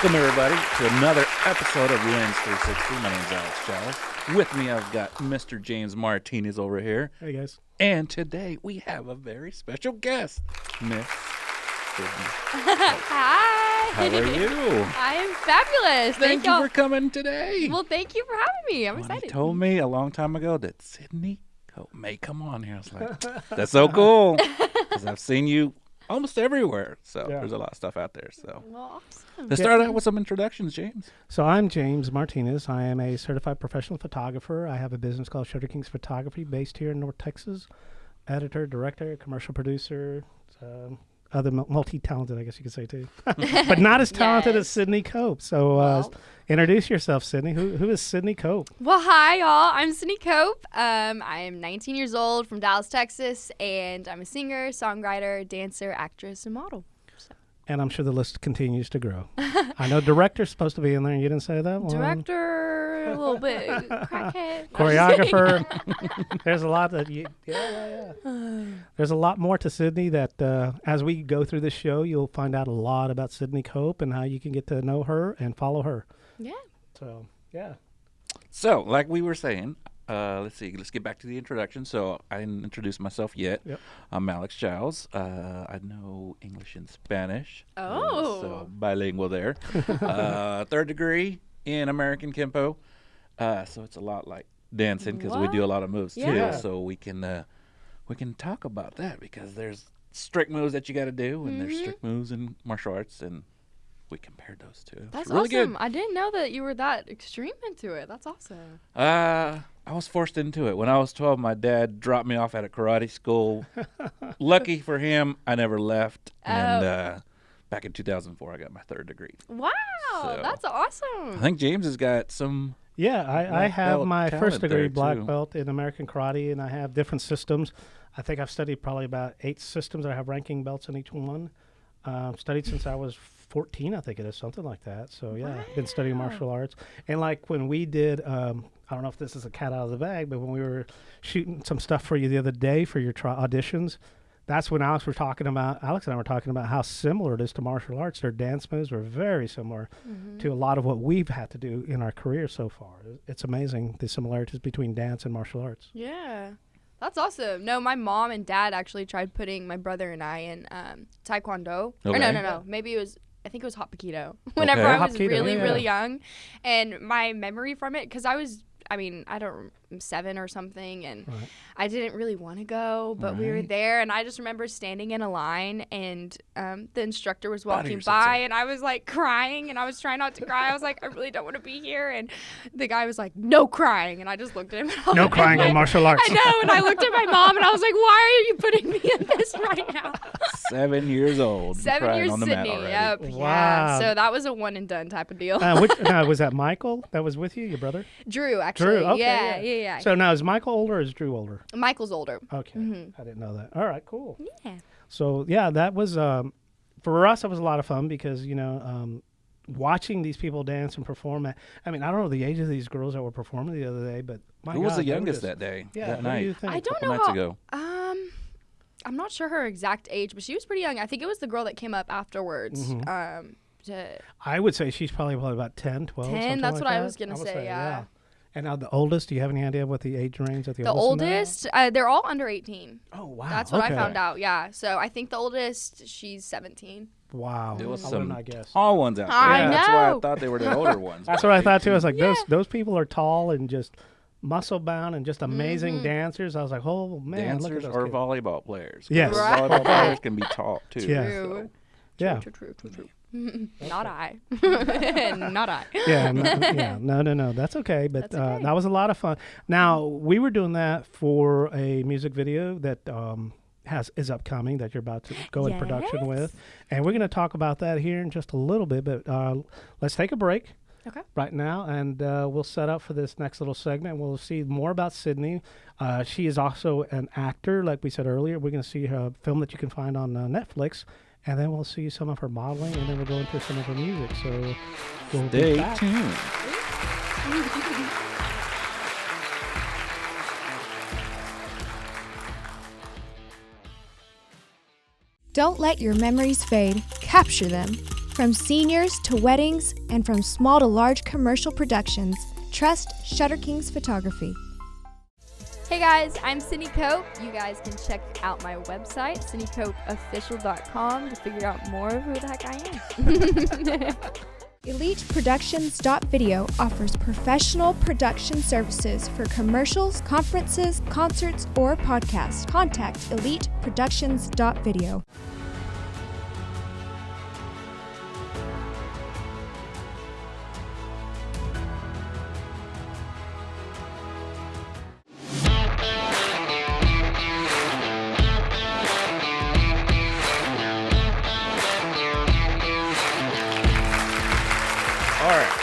Welcome, everybody, to another episode of Lens 360. My name's Alex Chalice. With me, I've got Mr. James Martinez over here. Hey, guys. And today, we have a very special guest, Miss Sydney. Hi. How are you? I'm fabulous. Thank you for coming today. Well, thank you for having me. I'm When excited. he told me a long time ago that Sydney may come on here, I was like, that's so cool. Because I've seen you almost everywhere. So there's a lot of stuff out there. So Well, awesome. let's start out with some introductions, James. So I'm James Martinez. I am a certified professional photographer. I have a business called Shutter Kings Photography based here in North Texas. Editor, director, commercial producer, other multi-talented, I guess you could say, too. But not as talented as Sydney Cope. So introduce yourself, Sydney. Who is Sydney Cope? Well, hi, y'all. I'm Sydney Cope. I am 19 years old from Dallas, Texas, and I'm a singer, songwriter, dancer, actress, and model. And I'm sure the list continues to grow. I know director's supposed to be in there, and you didn't say that one. Director, a little bit crackhead. Choreographer. There's a lot that you... Yeah. There's a lot more to Sydney that as we go through this show, you'll find out a lot about Sydney Cope and how you can get to know her and follow her. Yeah. So, yeah. So, like we were saying, let's get back to the introduction. So, I didn't introduce myself yet. Yep. I'm Alex Giles. I know English and Spanish. Oh. So, bilingual there. Third degree in American Kempo. So, it's a lot like dancing because we do a lot of moves Yeah. too. So, we can talk about that because there's strict moves that you got to do and there's strict moves in martial arts, and we compared those two. That's really awesome. good. I didn't know that you were that extreme into it. That's awesome. I was forced into it. When I was 12, my dad dropped me off at a karate school. Lucky for him, I never left. And back in 2004, I got my third degree. Wow. So, That's I awesome. think James has got some... Yeah, I have belt my talent first degree there, black too. belt in American Karate, and I have different systems. I think I've studied probably about 8 systems. I have ranking belts in each one. Studied since I was 14, I think it is, something like that. So, yeah, I've been studying martial arts. And, like, when we did, I don't know if this is a cat out of the bag, but when we were shooting some stuff for you the other day for your auditions, that's when Alex and I were talking about how similar it is to martial arts. Their dance moves were very similar to a lot of what we've had to do in our career so far. It's amazing, the similarities between dance and martial arts. Yeah. That's awesome. No, my mom and dad actually tried putting my brother and I in Taekwondo. Or Okay. no. Maybe I think it was Hot Aikido. Whenever I was Hapkido, really young. And my memory from it, because I'm 7 or something, and Right. I didn't really want to go, but we were Right. there, and I just remember standing in a line, and the instructor was walking you're so by, sad. and I was like crying, and I was trying not to cry. I was like, I really don't want to be here, and the guy was like, no crying, and I just looked at him. And I No was crying like, in martial arts. I know, and I looked at my mom, and I was like, why are you putting me in this right now? 7 years old. 7 crying years on the mat Sydney. already. Yep. Wow. Yeah. So that was a one and done type of deal. Was that Michael that was with you, your brother? Drew, actually. Drew, okay, Yeah. So now, is Michael older or is Drew older? Michael's older. Okay, I didn't know that. All right, cool. Yeah. So yeah, that was for us. That was a lot of fun because watching these people dance and perform. I don't know the age of these girls that were performing the other day, but my Who was God, the they were youngest just- that day? Yeah, that what do night? you think? I don't couple know nights how. ago. I'm not sure her exact age, but she was pretty young. I think it was the girl that came up afterwards. I would say she's probably about 10, 12. 10, something that's like what I that. was gonna would say, yeah. And now the oldest. Do you have any idea what the age range that the The oldest? oldest, they're all under 18. Oh wow, That's what okay. I found out. Yeah. So I think the oldest, she's 17. Wow, There was I some wouldn't, I guess. tall ones out there. I That's why I know. thought they were the older ones. That's what I thought too. I was like, Yeah. those people are tall and just muscle bound and just amazing dancers. I was like, oh man, look at Dancers those or kids. volleyball players. 'Cause Yes. Right. Volleyball players can be tall too. Yeah. True. Yeah. True. Not I. Not I. Yeah, no. That's okay. But That's okay. that was a lot of fun. Now we were doing that for a music video that is upcoming that you're about to go in production with, and we're going to talk about that here in just a little bit. But let's take a break. Okay. Right now, and we'll set up for this next little segment. We'll see more about Sydney. She is also an actor, like we said earlier. We're going to see her film that you can find on Netflix, and then we'll see some of her modeling, and then we'll go into some of her music. So we'll be Stay back. tuned. Don't let your memories fade. Capture them. From seniors to weddings and from small to large commercial productions, trust Shutter Kings Photography. Hey guys, I'm Cindy Cope. You guys can check out my website, cindycopeofficial.com, to figure out more of who the heck I am. EliteProductions.video offers professional production services for commercials, conferences, concerts, or podcasts. Contact EliteProductions.video. All right.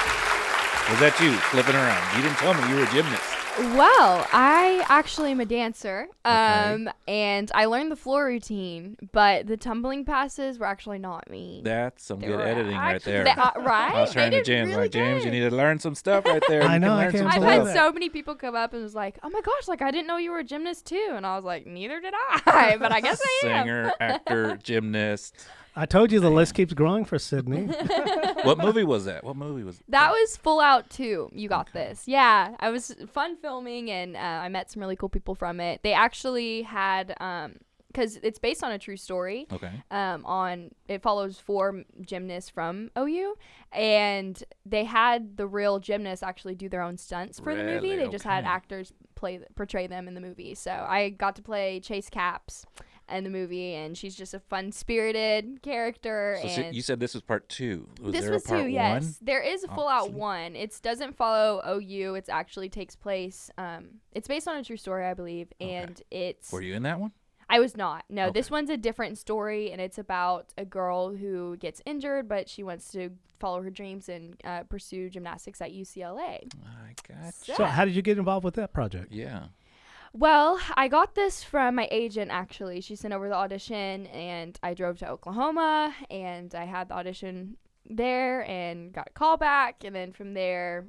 Was that you flipping around? You didn't tell me you were a gymnast. Well, I actually am a dancer, Okay. and I learned the floor routine, but the tumbling passes were actually not me. That's some They good were editing right actually- there. right? I was trying They to did James, really like, James, you good. need to learn some stuff right there. I You know, can I learn can't some I've believe had stuff. that. so many people come up and was like, "Oh my gosh, like I didn't know you were a gymnast too," and I was like, "Neither did I," but I guess I am. Singer, actor, gymnast. I told you the list keeps growing for Sydney. What movie was that? What movie was That was Full Out 2. You got this. Yeah, I was fun filming, and I met some really cool people from it. They actually had, because it's based on a true story. Okay. It follows 4 gymnasts from OU, and they had the real gymnasts actually do their own stunts for the movie. Really? They just had Okay. actors portray them in the movie. So I got to play Chase Caps in the movie, and she's just a fun-spirited character. So and you said this was part 2. Was this there was a part 2, yes. 1? There is a Full Out Awesome. 1. It doesn't follow OU. It actually takes place. It's based on a true story, I believe, and it's. Were you in that one? I was not. No, Okay. this one's a different story, and it's about a girl who gets injured, but she wants to follow her dreams and pursue gymnastics at UCLA. I got So- you. So how did you get involved with that project? Yeah. Well, I got this from my agent, actually. She sent over the audition, and I drove to Oklahoma, and I had the audition there and got a call back, and then from there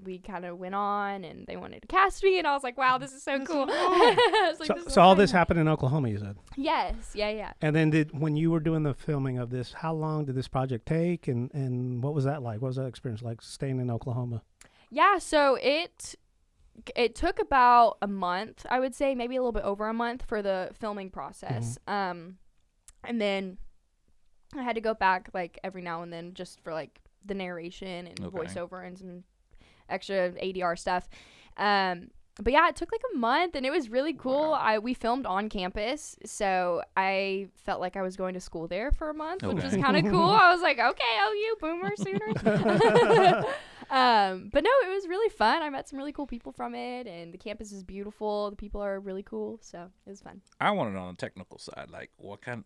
we kind of went on, and they wanted to cast me, and I was like, wow, this is so cool. I was like, So, this is so all fun. this happened in Oklahoma, you said? Yes, yeah. And then when you were doing the filming of this, how long did this project take, and what was that like? What was that experience like staying in Oklahoma? Yeah, so it took about a month, I would say, maybe a little bit over a month for the filming process. And then I had to go back like every now and then just for like the narration and Okay. voiceover and some extra ADR stuff. But yeah, it took like a month, and it was really cool. Wow. We filmed on campus, so I felt like I was going to school there for a month, which was Okay. kind of cool. I was like, okay, OU, Boomer Sooners. But no, it was really fun. I met some really cool people from it, and the campus is beautiful. The people are really cool, so it was fun. I wanted on the technical side, like what kind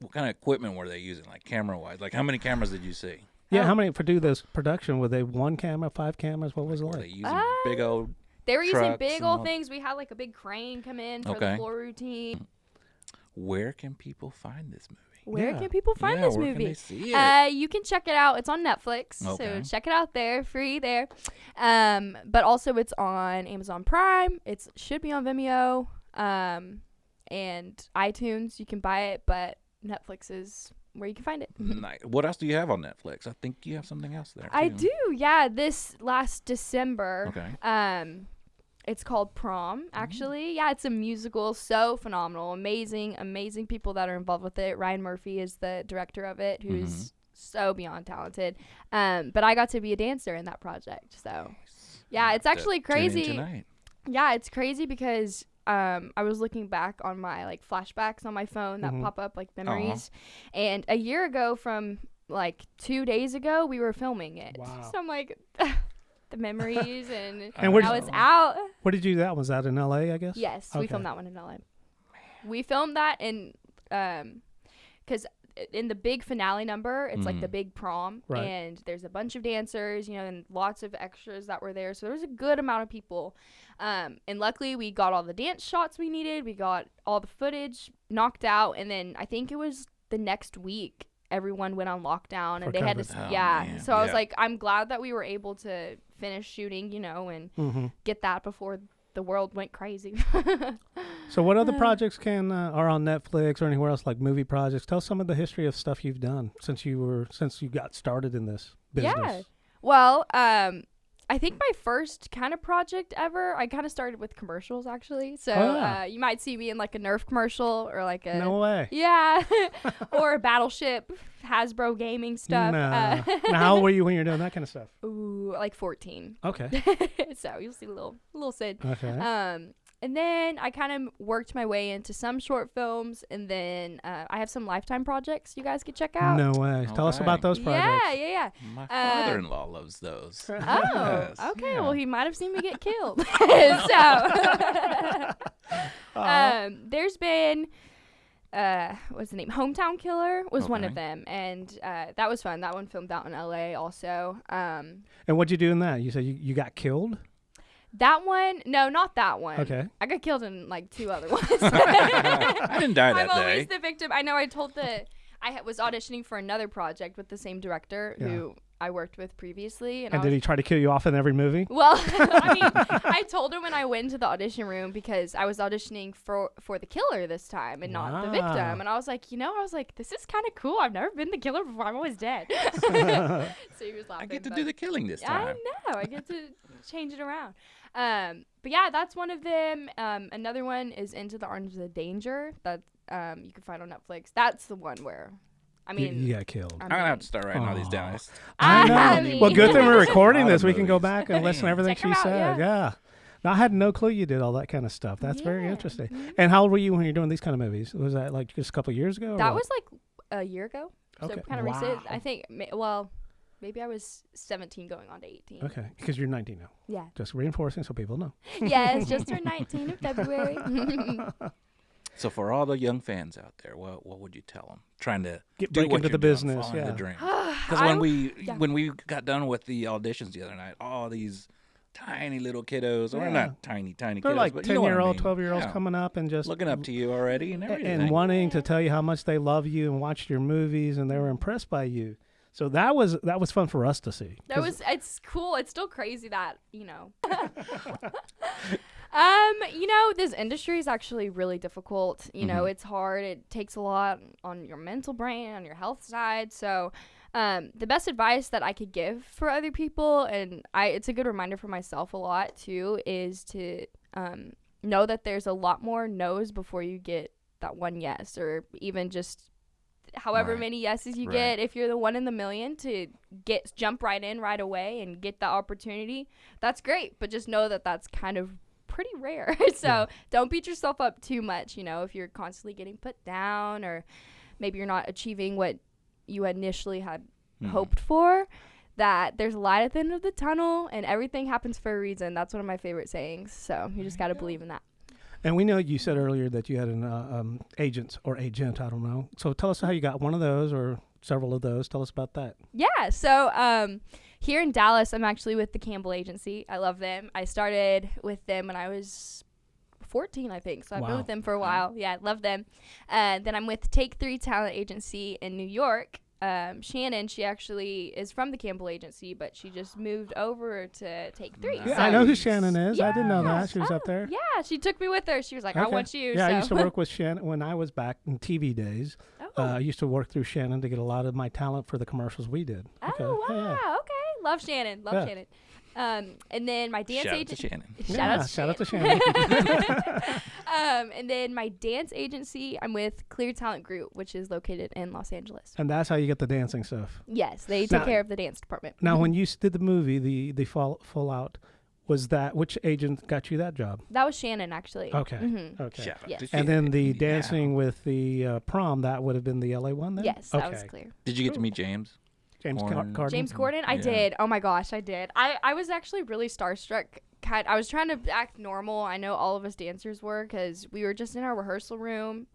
of equipment were they using, like camera wise? Like how many cameras did you see? Yeah, Oh. how many for do this production? Were they 1 camera, 5 cameras? What was it Were they like? using big old? They were using Trucks big and old all- things. We had like a big crane come in for Okay. the floor routine. Where can people find this movie? Where Yeah. can people find Yeah, this where movie? Can they see it? You can check it out. It's on Netflix, Okay. so check it out there, free there. But also it's on Amazon Prime. It should be on Vimeo, and iTunes. You can buy it, but Netflix is where you can find it. Nice. What else do you have on Netflix? I think you have something else there. I too. do, yeah. This last December. Okay. It's called Prom, actually. Yeah, it's a musical, so phenomenal. Amazing people that are involved with it. Ryan Murphy is the director of it, who's so beyond talented. But I got to be a dancer in that project. So, yeah, it's actually Tune in crazy. tonight. Yeah, it's crazy because I was looking back on my like flashbacks on my phone that pop up like memories. And a year ago from like 2 days ago, we were filming it. Wow. So I'm like, the memories and where'd now you- it's out. Where did you do that? Was that in LA, I guess? Yes, we Okay. filmed that one in LA. We filmed that in, because in the big finale number, it's like the big prom, Right. and there's a bunch of dancers, you know, and lots of extras that were there. So there was a good amount of people. And luckily, we got all the dance shots we needed. We got all the footage knocked out, and then I think it was the next week. Everyone went on lockdown, For and they had to, COVID. Oh, yeah. man. So I was Yeah. like, I'm glad that we were able to finish shooting, you know, and get that before the world went crazy. So what other projects are on Netflix or anywhere else, like movie projects? Tell some of the history of stuff you've done since you got started in this business. Yeah. Well, I think my first kind of project ever, I kind of started with commercials actually. So you might see me in like a Nerf commercial or like a No way. Yeah, or a Battleship, Hasbro gaming stuff. Now, how old were you when you were doing that kind of stuff? Ooh, like 14. Okay. So you'll see little Sid. Okay. And then I kind of worked my way into some short films, and then I have some Lifetime projects you guys could check out. No way. Tell us about those projects. Yeah. My father-in-law loves those. Oh, Yes. okay. Yeah. Well, he might have seen me get killed. There's been, what's the name? Hometown Killer was one of Okay. them, and that was fun. That one filmed out in LA also. And what'd you do in that? You said you got killed? That one, no, not that one. Okay. I got killed in like 2 other ones. I didn't die that I'm always day. the victim. I know. I told was auditioning for another project with the same director who I worked with previously, And did he try to kill you off in every movie? Well, I mean, I told him when I went into the audition room because I was auditioning for the killer this time and not the victim. And I was like, this is kind of cool. I've never been the killer before. I'm always dead. So he was laughing. I get to but do the killing this I time. know. I get to change it around. But yeah, that's one of them. Another one is Into the Arms of Danger that you can find on Netflix. That's the one where, I mean, you got killed. I'm gonna have to start writing all these down. I know. I mean- Well, good thing we're recording A lot this. of We can go movies. back and listen to everything Check 'em she out, said. yeah. Now, I had no clue you did all that kind of stuff. That's very Yeah. interesting. Mhm. And how old were you when you're doing these kind of movies? Was that like just a couple of years ago? or That what? was like a year ago. So Okay. kind of recent. Wow. I think, maybe I was 17 going on to 18. Okay, because you're 19 now. Yeah. Just reinforcing so people know. Yes, just turned 19 in February. So for all the young fans out there, what would you tell them? Trying to Get do break what into you're the doing, business, following yeah. the dream. Because Yeah. when we got done with the auditions the other night, all these tiny little kiddos, or Yeah. not tiny They're kiddos, like but you know what I 10-year-old, mean. 12-year-olds Yeah. coming up and just looking up to you already and everything. and wanting to tell you how much they love you and watched your movies and they were impressed by you. So that was fun for us to see. It's cool. It's still crazy that, this industry is actually really difficult. It's hard. It takes a lot on your mental brain, on your health side. So the best advice that I could give for other people, and it's a good reminder for myself a lot too, is to know that there's a lot more no's before you get that one yes, or even just however Right. many yeses you Right. get. If you're the one in the million to jump right in right away and get the opportunity, that's great. But just know that that's kind of pretty rare. So don't beat yourself up too much. If you're constantly getting put down, or maybe you're not achieving what you initially had hoped for, that there's a light at the end of the tunnel and everything happens for a reason. That's one of my favorite sayings. So you just got to believe in that. And we know you said earlier that you had an agent, I don't know. So tell us how you got one of those or several of those. Tell us about that. Yeah. So here in Dallas, I'm actually with the Campbell Agency. I love them. I started with them when I was 14, I think. So I've been Wow. with them for a while. Yeah, I love them. Then I'm with Take 3 Talent Agency in New York. Shannon, she actually is from the Campbell Agency, but she just moved over to Take 3. Nice. Yeah, So I know who Shannon is. I didn't know Yeah. that. She was up there. Yeah, she took me with her. She was like, I Okay. want you. Yeah, so. I used to work with Shannon when I was back in TV days. I used to work through Shannon to get a lot of my talent for the commercials we did. Oh, wow. Yeah. Okay. Love Shannon. Yeah. Shannon. And then my dance Shout out to agency. Shannon. Shout out to Shannon. And then my dance agency, I'm with Clear Talent Group, which is located in Los Angeles. And that's how you get the dancing stuff. Yes, they take Now- care of the dance department. Now, when you did the movie, the Fallout, was that which agent got you that job? That was Shannon, actually. Okay. Mhm. Okay. Shout out Yes. to And then Shannon. the Yeah. dancing with the prom, that would have been the LA one then? Yes, that was Clear. Did you get to meet James? James Corden. Corden. James Corden, I Yeah. did. Oh my gosh, I did. I was actually really starstruck. I was trying to act normal. I know all of us dancers were, because we were just in our rehearsal room,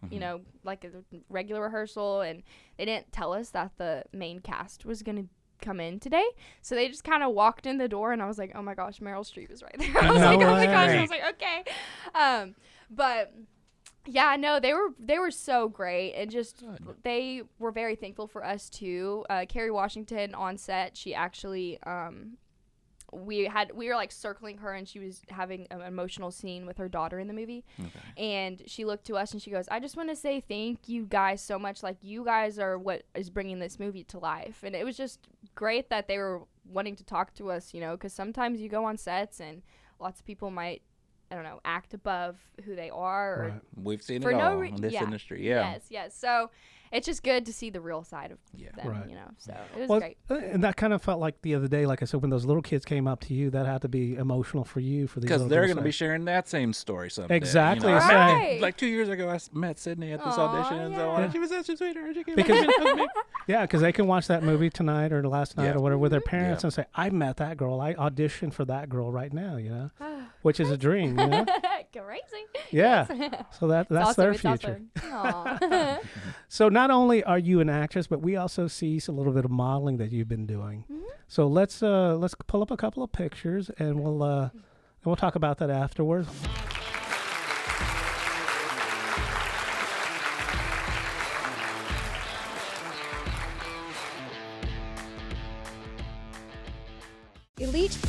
like a regular rehearsal, and they didn't tell us that the main cast was going to come in today. So they just kind of walked in the door, and I was like, oh my gosh, Meryl Streep is right there. I was No like, oh my gosh. way. I was like, okay. But yeah, no, they were so great, and just they were very thankful for us too. Kerry Washington on set, she actually we were like circling her, and she was having an emotional scene with her daughter in the movie. And she looked to us and she goes, I just want to say thank you guys so much. Like, you guys are what is bringing this movie to life. And it was just great that they were wanting to talk to us, you know, because sometimes you go on sets and lots of people might, I don't know, act above who they are. Or We've seen for it no all in this industry. Yeah. Yes. So it's just good to see the real side of them, you know. So it was great. And that kind of felt like the other day, like I said, when those little kids came up to you, that had to be emotional for you. For these, because they're going to be sharing that same story someday. Exactly. You know, Right. like 2 years ago, I met Sydney at this audition and so on. And she was such a sweetheart. She came Because me. yeah, because they can watch that movie tonight or last night or whatever with their parents Yeah. and say, I met that girl. I auditioned for that girl right now, you know, which is a dream, you know. Crazy. Yeah. So that's awesome. their It's future. awesome. Aw. So not only are you an actress, but we also see a little bit of modeling that you've been doing. So let's pull up a couple of pictures and we'll talk about that afterwards.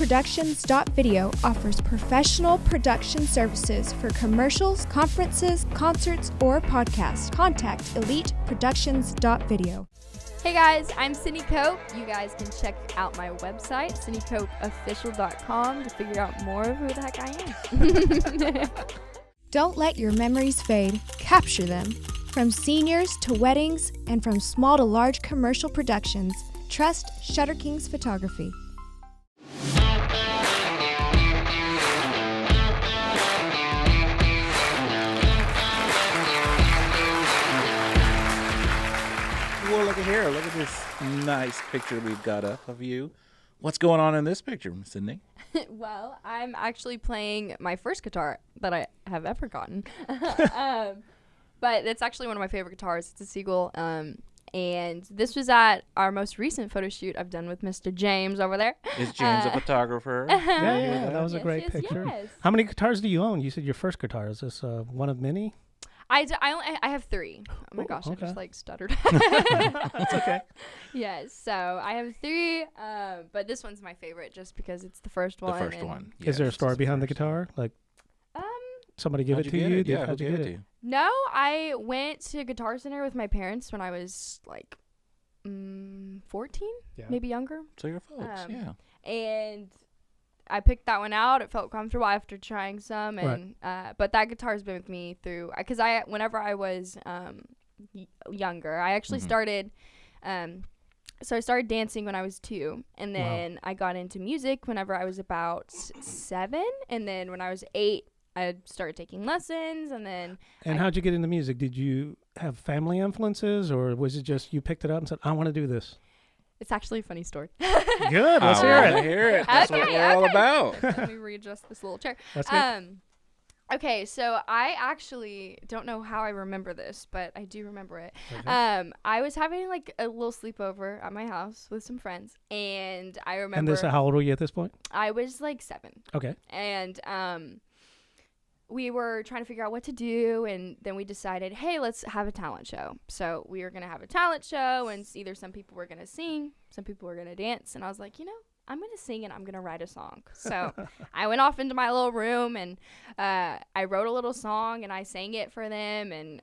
EliteProductions.video offers professional production services for commercials, conferences, concerts, or podcasts. Contact EliteProductions.video. Hey guys, I'm Cindy Cope. You guys can check out my website, cindycopeofficial.com, to figure out more of who the heck I am. Don't let your memories fade. Capture them. From seniors to weddings and from small to large commercial productions, trust Shutter Kings Photography. Well, look at here. Look at this nice picture we've got up of you. What's going on in this picture, Sydney? Well, I'm actually playing my first guitar that I have ever gotten. But it's actually one of my favorite guitars. It's a Seagull. And this was at our most recent photo shoot I've done with Mr. James over there. Is James a photographer? Yeah, that was a Yes, great yes, picture. yes. How many guitars do you own? You said your first guitar. Is this one of many? I have 3. Oh my gosh, okay. I just like stuttered. That's okay. Yes, so I have 3, but this one's my favorite just because it's the first one. The first and one. Is there a Yes, story it's behind the first. guitar? Like Um, somebody give How'd it to get you? it? Yeah, How'd who you gave get it it? to you? no, I went to Guitar Center with my parents when I was like 14, Yeah. maybe younger. So your folks, yeah. And I picked that one out. It felt comfortable after trying some, and but that guitar's been with me through, because whenever I was younger, I actually started. So I started dancing when I was 2, and then I got into music whenever I was about 7, and then when I was 8, I started taking lessons, and then. And how'd you get into music? Did you have family influences, or was it just you picked it up and said, I want to do this? It's actually a funny story. Good. Let's I hear wanna it. hear it. That's what we're all about. Let me readjust this little chair. That's good. Okay, so I actually don't know how I remember this, but I do remember it. Okay. I was having like a little sleepover at my house with some friends, and I remember. And this, how old were you at this point? I was like 7, Okay. and we were trying to figure out what to do, and then we decided, hey, let's have a talent show. So we were gonna have a talent show, and either some people were gonna sing, some people were gonna dance, and I was like, I'm going to sing and I'm going to write a song. So I went off into my little room, and I wrote a little song, and I sang it for them. And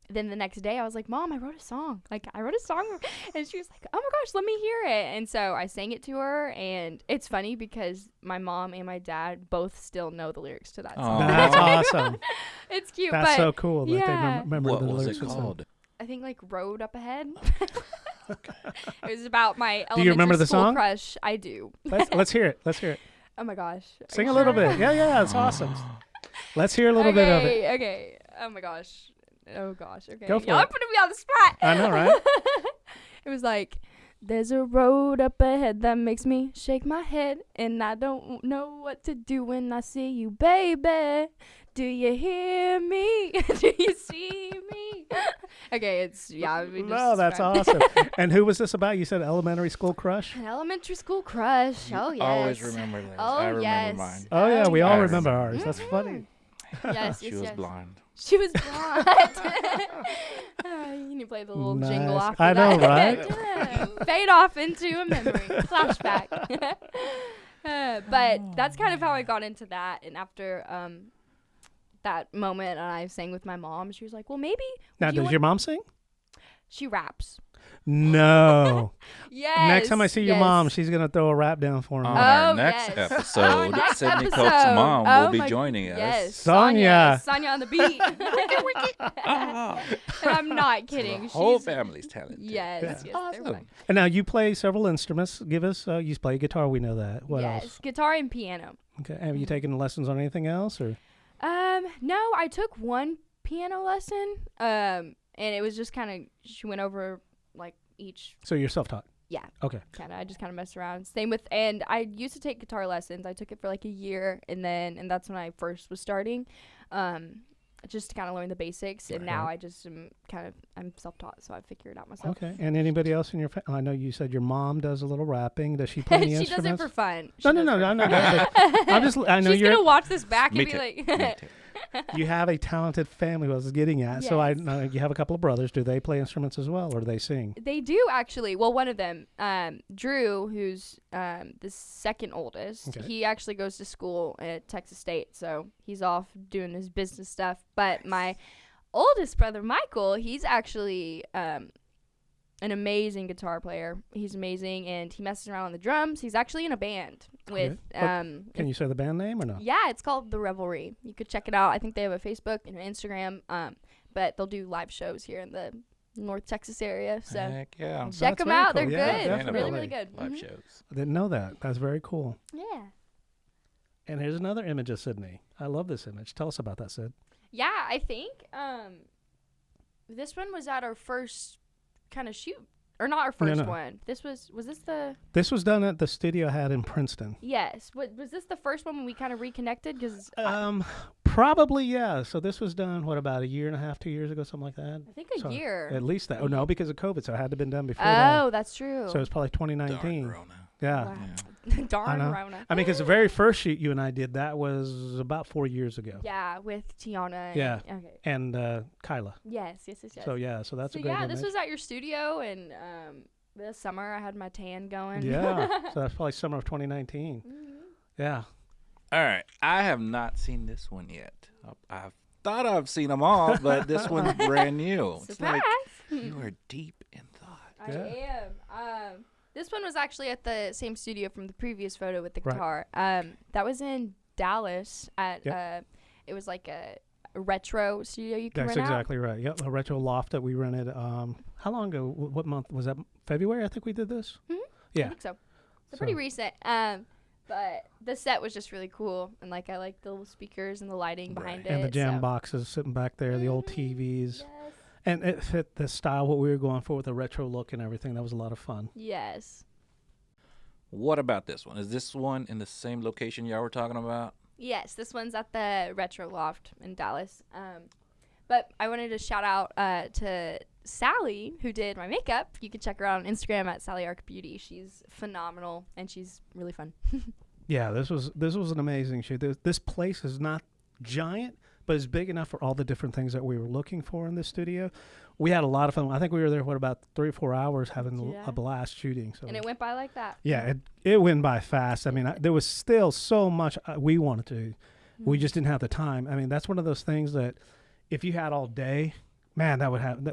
then the next day I was like, Mom, I wrote a song. Like, I wrote a song. And she was like, oh my gosh, let me hear it. And so I sang it to her. And it's funny because my mom and my dad both still know the lyrics to that song. That's awesome. It's cute. That's but so cool that they yeah. remember What the was lyrics. it and stuff. called? I think like Road Up Ahead. It was about my Do you remember elementary the school song? crush. I do. Let's hear it. Let's hear it. Oh my gosh. Are Sing you a little sure? bit. Yeah, it's awesome. Let's hear a little bit of it. Okay. Oh my gosh. Oh gosh. Okay. Go for Y'all it. are putting me on the spot. I know, right? It was like, there's a road up ahead that makes me shake my head, and I don't know what to do when I see you, baby. Do you hear me? Do you see me? Okay, it's, yeah. We just No, that's described- awesome. And who was this about? You said elementary school crush? An elementary school crush. Oh, yes. Always remember this. Oh, I remember yes. mine. Oh, yeah, we all I remember remember. ours. That's funny. Yes, She yes, was yes. blind. She was blonde. You need to play the little jingle Nice. after I know, that. right? Yeah. Fade off into a memory. Flashback. But that's kind of how I got into that. And after that moment, I sang with my mom. She was like, "Well, maybe." Now, does your mom sing? She raps. No. Yes. Next time I see your mom, she's going to throw a rap down for me. On our Oh, next yes. episode, Our next Sydney episode. Cope's mom Oh will be my- joining us. Yes, Sonia. Sonia on the beat. Oh, And I'm not kidding. the whole She's family's talented. yes, Yeah. yes, they're Awesome. fun. And now you play several instruments. Give us, you play guitar, we know that. What yes, else? guitar and piano. Okay. Have you taken lessons on anything else? Or? No, I took one piano lesson. And it was just kind of she went over like each. So you're self-taught? Yeah. Okay. I just kind of messed around. Same with, and I used to take guitar lessons. I took it for like a year, and that's when I first was starting, just to kind of learn the basics. And now I just am I'm self-taught, so I figure it out myself. Okay. And anybody else in your I know you said your mom does a little rapping. Does she play any She does instruments? it for fun. No. I know She's you're. gonna watch this back Me and be too. like, Me too. You have a talented family. I was getting at. So I Yes. know you have a couple of brothers. Do they play instruments as well, or do they sing? They do actually. Well, one of them, Drew, who's the second oldest, Okay. he actually goes to school at Texas State, so he's off doing his business stuff. But my oldest brother, Michael, he's actually an amazing guitar player. He's amazing, and he messes around on the drums. He's actually in a band with Can you say the band name or no? yeah, it's called The Revelry. You could check it out. I think they have a Facebook and an Instagram, but they'll do live shows here in the North Texas area. So Heck yeah. check That's them very out. cool. They're Yeah, good. definitely. Really, really good. Live Mhm. shows. I didn't know that. That's very cool. Yeah. And here's another image of Sydney. I love this image. Tell us about that, Sid. Yeah, I think this one was at our first kind of shoot. Or not our first no. one. This was this the... This was done at the studio I had in Princeton. Yes. Was this the first one when we kind of reconnected? Because Probably, yeah. So this was done, about a year and a half, 2 years ago, something like that? I think So, a year. At least that. Oh, no, because of COVID. So it had to have been done before that. Oh, that's true. So it was probably 2019. Darn Rona. Yeah. Wow. I Darn know. Rona. I mean, because the very first shoot you and I did, that was about 4 years ago. Yeah, with Tiana. Yeah. Okay. And Kyla. Yes. So, yeah, so that's So a great yeah, image. this was at your studio, and this summer I had my tan going. Yeah. So that's probably summer of 2019. Mhm. Yeah. All right. I have not seen this one yet. I've thought I've seen them all, but this one's brand new. It's Surprise! like you are deep in thought. I am. This one was actually at the same studio from the previous photo with the Right. guitar. That was in Dallas at it was like a retro studio you can That's rent exactly right. Yep, a retro loft that we rented. How long ago? What month was that? February, I think we did this. Mhm. I Yeah. think so. So pretty recent. But the set was just really cool, and like I like the little speakers and the lighting behind it. And the jam so. boxes sitting back there, the old TVs, Yes. and it fit the style what we were going for with the retro look and everything. That was a lot of fun. Yes. What about this one? Is this one in the same location y'all were talking about? Yes, this one's at the Retro Loft in Dallas. But I wanted to shout out to Sally, who did my makeup. You can check her out on Instagram at Sally Arc Beauty. She's phenomenal, and she's really fun. Yeah, this was an amazing shoot. This place is not giant, but it's big enough for all the different things that we were looking for in the studio. We had a lot of fun. I think we were there about 3 or 4 hours having Yeah. a blast shooting. So And it went by like that. yeah, it went by fast. I mean, there was still so much we wanted to do. We just didn't have the time. I mean, that's one of those things that if you had all day, man,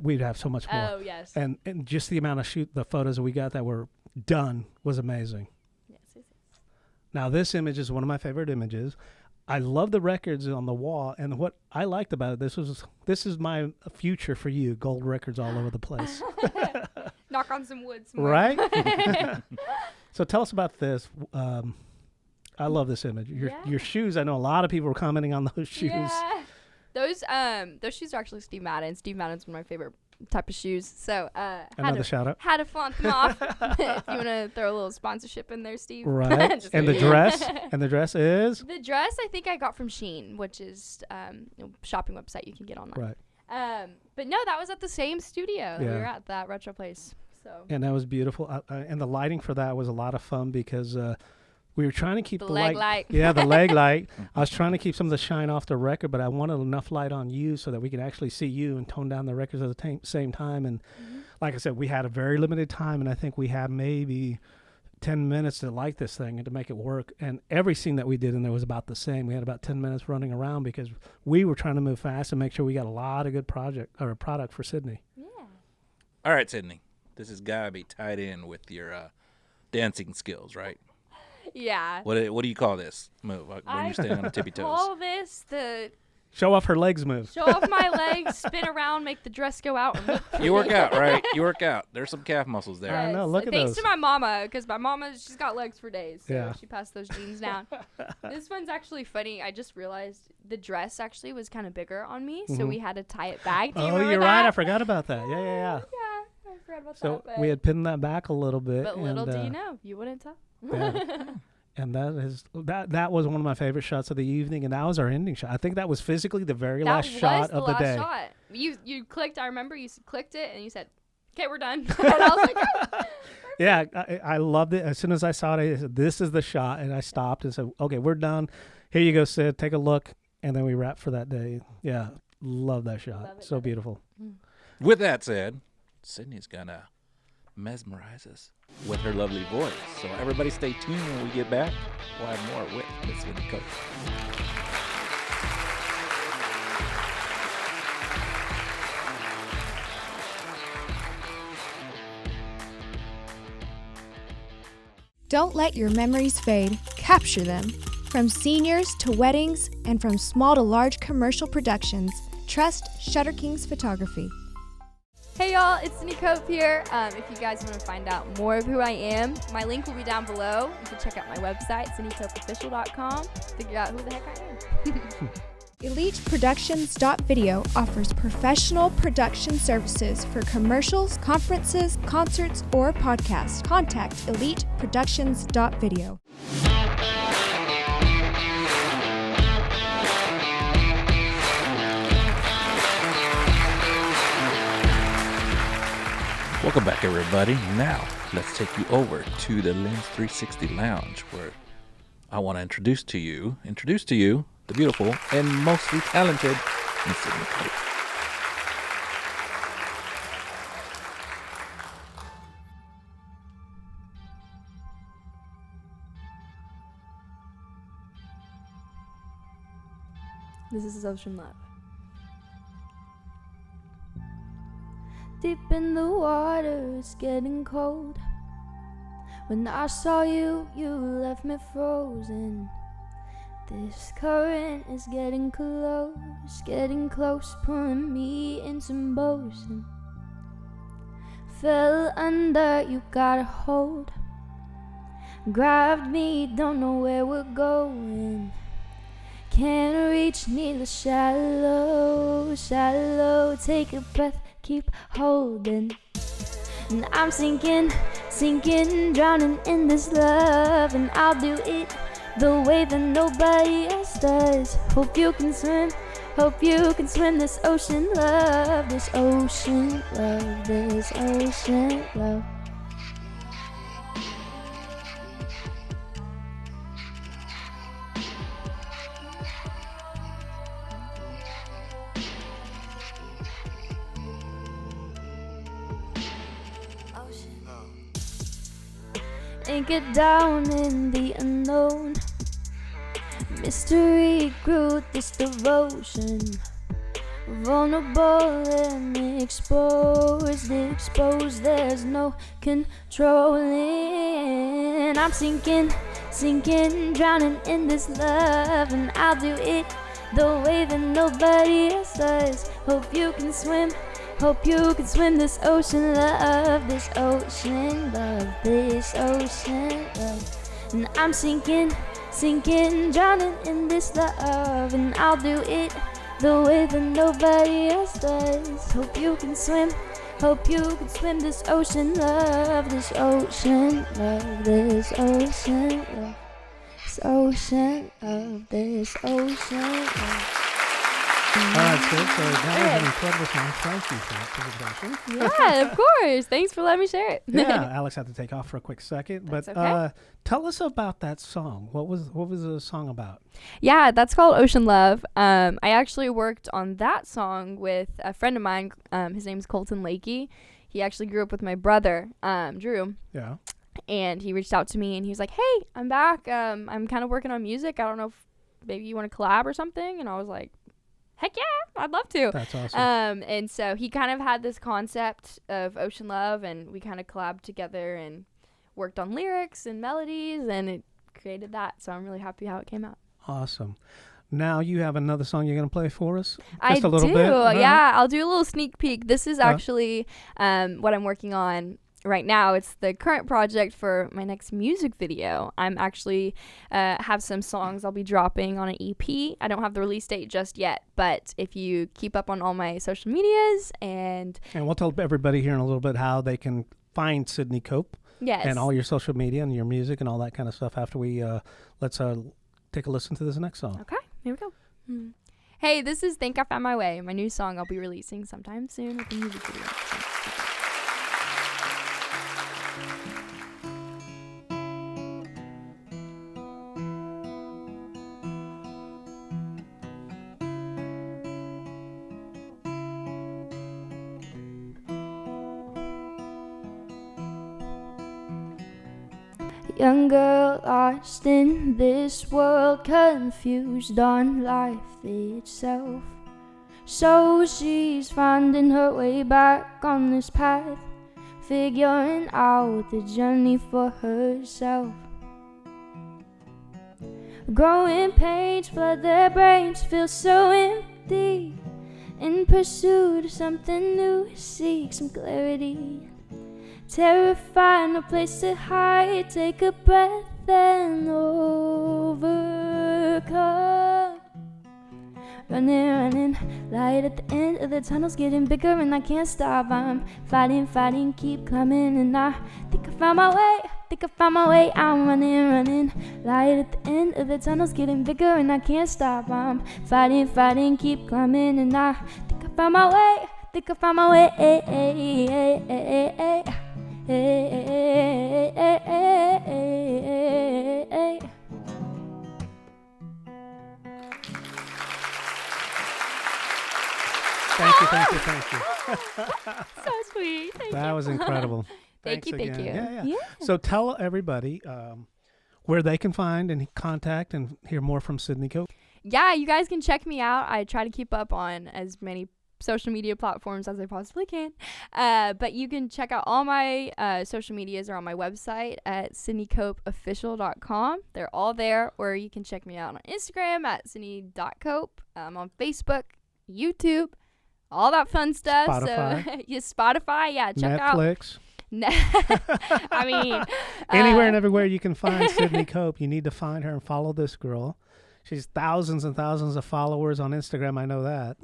we'd have so much more. Oh, yes. And just the amount of the photos that we got that were done was amazing. Yes, yes, yes. Now, this image is one of my favorite images. I love the records on the wall, and what I liked about it, this is my future for you, gold records all over the place. Knock on some wood. Some more. Right? So tell us about this. I love this image. Your shoes, I know a lot of people were commenting on those shoes. Yeah. Those shoes are actually Steve Madden. Steve Madden's one of my favorite type of shoes. So Another shout out. had to flaunt them off. If you want to throw a little sponsorship in there, Steve. Right. Just And the kidding. dress. And the dress is? The dress I think I got from Shein, which is shopping website you can get online. Right. But no, that was at the same studio. We Yeah. were at that retro place. So And that was beautiful. And the lighting for that was a lot of fun because we were trying to keep the the leg light. Yeah, the leg light. I was trying to keep some of the shine off the record, but I wanted enough light on you so that we could actually see you and tone down the records at the same time. And like I said, we had a very limited time, and I think we had maybe 10 minutes to light this thing and to make it work. And every scene that we did in there was about the same. We had about 10 minutes running around because we were trying to move fast and make sure we got a lot of good product for Sydney. Yeah. All right, Sydney. This has got to be tied in with your dancing skills, right? Yeah. What do you call this move when you're standing on the tippy toes? Call this the Show off her legs move. show off my legs, spin around, make the dress go out. And look You work out, right? You work out. There's some calf muscles there. I know, look at Thanks those. to my mama, because my mama, she's got legs for days. So Yeah. she passed those genes down. This one's actually funny. I just realized the dress actually was kind of bigger on me, so we had to tie it back. Do you Oh, remember you're that? right. I forgot about that. Yeah. Yeah, I forgot about So that. But, we had pinned that back a little bit. but little and, do you know, you wouldn't tell. Yeah. And that was one of my favorite shots of the evening, and that was our ending shot. I think that was physically the very last shot of the day. Shot. You clicked. I remember you clicked it and you said, "Okay, we're done." And I was like, "Oh." Yeah, I loved it. As soon as I saw it, I said, "This is the shot," and I stopped and said, "Okay, we're done. Here you go, Sid. Take a look." And then we wrapped for that day. Yeah, love that shot. Love it, So love it. beautiful. With that said, Sydney's gonna mesmerize us with her lovely voice. So everybody stay tuned when we get back. We'll have more with Miss Sydney Coates. Don't let your memories fade. Capture them. From seniors to weddings and from small to large commercial productions, trust Shutter Kings Photography. Hey y'all, it's Cindy Cope here. If you guys want to find out more of who I am, my link will be down below. You can check out my website, cindycopeofficial.com, figure out who the heck I am. EliteProductions.video offers professional production services for commercials, conferences, concerts, or podcasts. Contact EliteProductions.video. Welcome back, everybody. Now, let's take you over to the Lens 360 Lounge, where I want to introduce to you the beautiful and mostly talented Miss Sydney Coates. This is Ocean Love. Deep in the water, it's getting cold. When I saw you, you left me frozen. This current is getting close, pulling me into motion. Fell under, you got a hold. Grabbed me, don't know where we're going. Can't reach, need the shallow. Take a breath, keep holding. And I'm sinking, drowning in this love. And I'll do it the way that nobody else does. Hope you can swim this ocean love. This ocean love, this ocean love. Anchored down in the unknown. Mystery grew this devotion. Vulnerable and exposed. There's no controlling. I'm sinking, drowning in this love. And I'll do it the way that nobody else does. Hope you can swim this ocean love. This ocean love, this ocean love. And I'm sinking, drowning in this love. And I'll do it the way that nobody else does. Hope you can swim this ocean love. This ocean love, this ocean love. This ocean love, this ocean love. All right, so that was an incredible song. Thank you for that presentation. Yeah, of course. Thanks for letting me share it. Yeah, Alex had to take off for a quick second, That's but okay. tell us about that song. What was the song about? Yeah, that's called Ocean Love. I actually worked on that song with a friend of mine. His name's Colton Lakey. He actually grew up with my brother, Drew. Yeah. And he reached out to me and he was like, hey, I'm back. I'm kind of working on music. I don't know if maybe you want to collab or something. And I was like, heck yeah, I'd love to. That's awesome. And so he kind of had this concept of Ocean Love, and we kind of collabed together and worked on lyrics and melodies, and it created that. So I'm really happy how it came out. Awesome. Now you have another song you're going to play for us? I Just a little do. bit? Yeah, I'll do a little sneak peek. This is actually what I'm working on right now. It's the current project for my next music video. I'm actually have some songs I'll be dropping on an EP. I don't have the release date just yet, but if you keep up on all my social medias and we'll tell everybody here in a little bit how they can find Sydney Cope. Yes. And all your social media and your music and all that kind of stuff after we let's take a listen to this next song. Okay, here we go. Hey, this is Think I Found My Way, my new song I'll be releasing sometime soon with a music video. Young girl lost in this world, confused on life itself. So she's finding her way back on this path, figuring out the journey for herself. Growing pains flood their brains, feel so empty. In pursuit of something new, seek some clarity. Terrified, no place to hide, take a breath and overcome. Running, light at the end of the tunnel's getting bigger and I can't stop. I'm fighting, keep climbing, and I think I found my way, I'm running, light at the end of the tunnel's getting bigger and I can't stop. I'm fighting, keep climbing, and I think I found my way, Thank you. So sweet. Thank That you. was incredible. Thank you. Yeah. Yeah. So tell everybody where they can find and contact and hear more from Sydney Cope. Yeah, you guys can check me out. I try to keep up on as many social media platforms as I possibly can. But you can check out all my social medias are on my website at sydneycopeofficial.com. They're all there. Or you can check me out on Instagram at sydney.cope. On Facebook, YouTube, all that fun stuff. Spotify. So Spotify, yeah, check out Netflix. I mean, Anywhere and everywhere you can find Sydney Cope, you need to find her and follow this girl. She's thousands and thousands of followers on Instagram. I know that.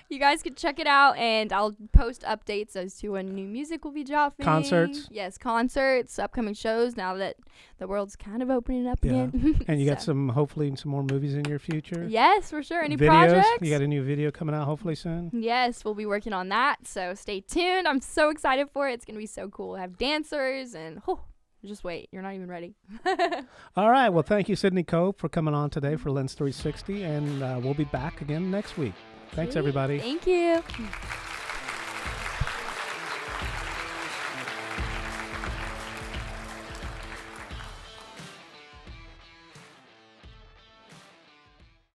You guys can check it out, and I'll post updates as to when new music will be dropping. Concerts. Yes, concerts, upcoming shows, now that the world's kind of opening up Yeah. again. And you got So, hopefully some more movies in your future. yes, for sure. Any Videos. projects? You got a new video coming out hopefully soon. Yes, we'll be working on that, so stay tuned. I'm so excited for it. It's going to be so cool. I have dancers, and just wait. You're not even ready. All right. Well, thank you, Sydney Cope, for coming on today for Lens 360, and we'll be back again next week. Thanks, everybody. Thank you.